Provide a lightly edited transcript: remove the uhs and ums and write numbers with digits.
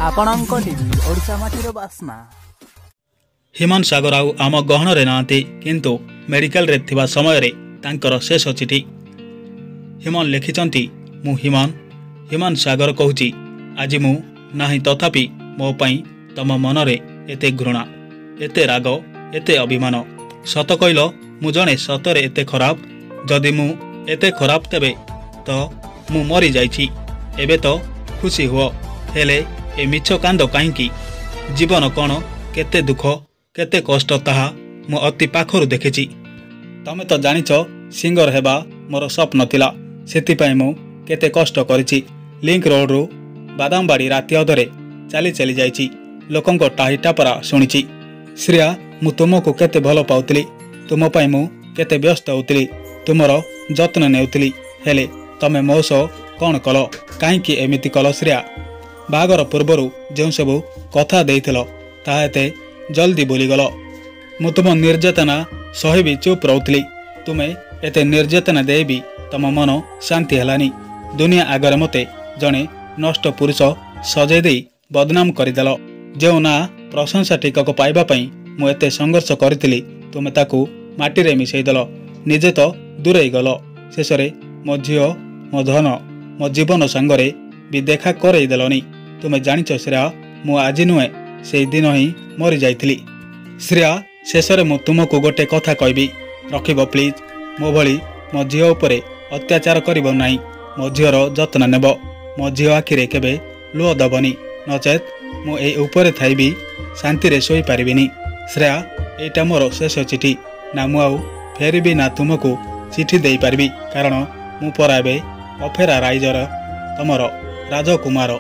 ଆପଣଙ୍କ ଟିଭି ଓଡ଼ିଶା ମାଟିର ବାସ୍ନା। ହିମାନ୍ ସାଗର ଆଉ ଆମ ଗହଣରେ ନାହାନ୍ତି, କିନ୍ତୁ ମେଡିକାଲରେ ଥିବା ସମୟରେ ତାଙ୍କର ଶେଷ ଚିଠି। ହିମାନ୍ ଲେଖିଛନ୍ତି, ମୁଁ ହିମାନ୍ ସାଗର କହୁଛି, ଆଜି ମୁଁ ନାହିଁ, ତଥାପି ମୋ ପାଇଁ ତମ ମନରେ ଏତେ ଘୃଣା, ଏତେ ରାଗ, ଏତେ ଅଭିମାନ। ସତ କହିଲ, ମୁଁ ଜଣେ ସତରେ ଏତେ ଖରାପ? ଯଦି ମୁଁ ଏତେ ଖରାପ, ତେବେ ତ ମୁଁ ମରିଯାଇଛି। ଏବେ ତ ଖୁସି ହୁଅ। ହେଲେ ଏ ମିଛ କାନ୍ଦ କାହିଁକି? ଜୀବନ କ'ଣ କେତେ ଦୁଃଖ, କେତେ କଷ୍ଟ ତାହା ମୁଁ ଅତି ପାଖରୁ ଦେଖିଛି। ତମେ ତ ଜାଣିଛ, ସିଙ୍ଗର ହେବା ମୋର ସ୍ୱପ୍ନ ଥିଲା। ସେଥିପାଇଁ ମୁଁ କେତେ କଷ୍ଟ କରିଛି। ଲିଙ୍କ ରୋଡରୁ ବାଦାମବାଡ଼ି ରାତି ଅଧରେ ଚାଲି ଚାଲି ଯାଇଛି। ଲୋକଙ୍କ ଟାହି ଟାପରା ଶୁଣିଛି। ଶ୍ରେୟା, ମୁଁ ତୁମକୁ କେତେ ଭଲ ପାଉଥିଲି। ତୁମ ପାଇଁ ମୁଁ କେତେ ବ୍ୟସ୍ତ ହେଉଥିଲି, ତୁମର ଯତ୍ନ ନେଉଥିଲି। ହେଲେ ତମେ ମୋ ସହ କ'ଣ କଲ? କାହିଁକି ଏମିତି କଲ ଶ୍ରେୟା? ବାହାଘର ପୂର୍ବରୁ ଯେଉଁ ସବୁ କଥା ଦେଇଥିଲ, ତାହା ଏତେ ଜଲ୍ଦି ଭୁଲିଗଲ। ମୁଁ ତୁମ ନିର୍ଯାତନା ସହିବି ଚୁପ୍ ରହୁଥିଲି। ତୁମେ ଏତେ ନିର୍ଯାତନା ଦେଇ ବି ତମ ମନ ଶାନ୍ତି ହେଲାନି। ଦୁନିଆ ଆଗରେ ମୋତେ ଜଣେ ନଷ୍ଟ ପୁରୁଷ ସଜେଇ ଦେଇ ବଦନାମ କରିଦେଲ। ଯେଉଁ ନା ପ୍ରଶଂସା ଟିକକ ପାଇବା ପାଇଁ ମୁଁ ଏତେ ସଂଘର୍ଷ କରିଥିଲି, ତୁମେ ତାକୁ ମାଟିରେ ମିଶାଇ ଦେଲ। ନିଜେ ତ ଦୂରେଇ ଗଲ। ଶେଷରେ ମୋ ଝିଅ, ମୋ ଧନ, ମୋ ଜୀବନ ସାଙ୍ଗରେ ବି ଦେଖା କରେଇ ଦେଲନି। ତୁମେ ଜାଣିଛ ଶ୍ରେୟା, ମୁଁ ଆଜି ନୁହେଁ, ସେଇ ଦିନ ହିଁ ମରିଯାଇଥିଲି। ଶ୍ରେୟା, ଶେଷରେ ମୁଁ ତୁମକୁ ଗୋଟେ କଥା କହିବି, ରଖିବ ପ୍ଲିଜ୍। ମୋ ଭଳି ମୋ ଝିଅ ଉପରେ ଅତ୍ୟାଚାର କରିବ ନାହିଁ। ମୋ ଝିଅର ଯତ୍ନ ନେବ। ମୋ ଝିଅ ଆଖିରେ କେବେ ଲୁହ ଦେବନି, ନଚେତ୍ ମୁଁ ଏଇ ଉପରେ ଥାଇ ବି ଶାନ୍ତିରେ ଶୋଇପାରିବିନି। ଶ୍ରେୟା, ଏଇଟା ମୋର ଶେଷ ଚିଠି। ନା ମୁଁ ଆଉ ଫେରିବି, ନା ତୁମକୁ ଚିଠି ଦେଇପାରିବି, କାରଣ ମୁଁ ପରା ଏବେ ଅଫେରା ରାଇଜର ତମର ରାଜକୁମାର।